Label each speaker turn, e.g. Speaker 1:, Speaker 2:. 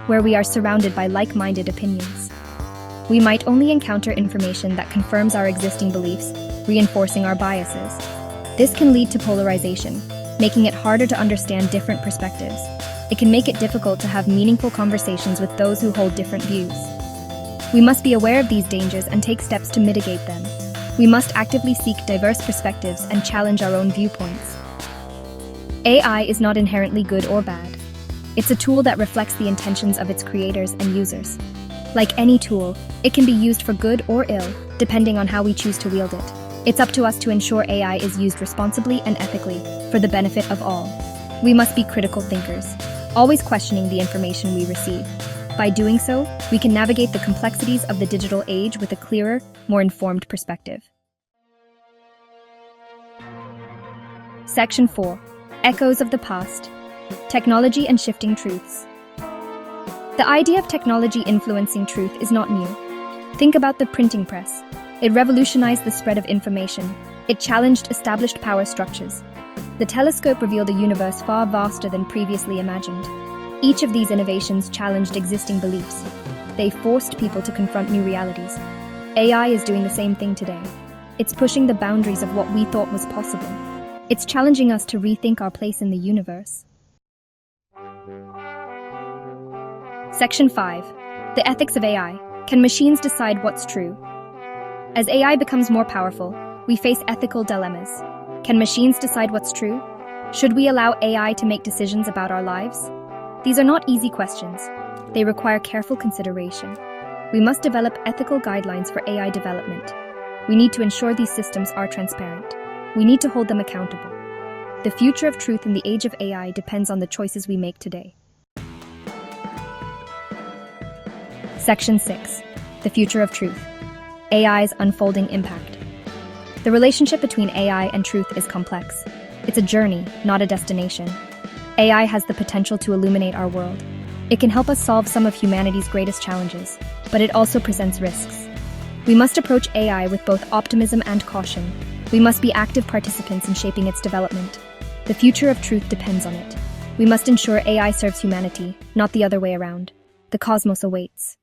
Speaker 1: where we are surrounded by like-minded opinions. We might only encounter information that confirms our existing beliefs, reinforcing our biases. This can lead to polarization, making it harder to understand different perspectives. It can make it difficult to have meaningful conversations with those who hold different views. We must be aware of these dangers and take steps to mitigate them. We must actively seek diverse perspectives and challenge our own viewpoints. AI is not inherently good or bad. It's a tool that reflects the intentions of its creators and users. Like any tool, it can be used for good or ill, depending on how we choose to wield it. It's up to us to ensure AI is used responsibly and ethically, for the benefit of all. We must be critical thinkers, always questioning the information we receive. By doing so, we can navigate the complexities of the digital age with a clearer, more informed perspective. Section 4. Echoes of the Past. Technology and Shifting Truths. The idea of technology influencing truth is not new. Think about the printing press. It revolutionized the spread of information. It challenged established power structures. The telescope revealed a universe far vaster than previously imagined. Each of these innovations challenged existing beliefs. They forced people to confront new realities. AI is doing the same thing today. It's pushing the boundaries of what we thought was possible. It's challenging us to rethink our place in the universe. Section 5. The Ethics of AI. Can machines decide what's true? As AI becomes more powerful, we face ethical dilemmas. Can machines decide what's true? Should we allow AI to make decisions about our lives? These are not easy questions. They require careful consideration. We must develop ethical guidelines for AI development. We need to ensure these systems are transparent. We need to hold them accountable. The future of truth in the age of AI depends on the choices we make today. Section 6. The Future of Truth. AI's unfolding impact. The relationship between AI and truth is complex. It's a journey, not a destination. AI has the potential to illuminate our world. It can help us solve some of humanity's greatest challenges, but it also presents risks. We must approach AI with both optimism and caution. We must be active participants in shaping its development. The future of truth depends on it. We must ensure AI serves humanity, not the other way around. The cosmos awaits.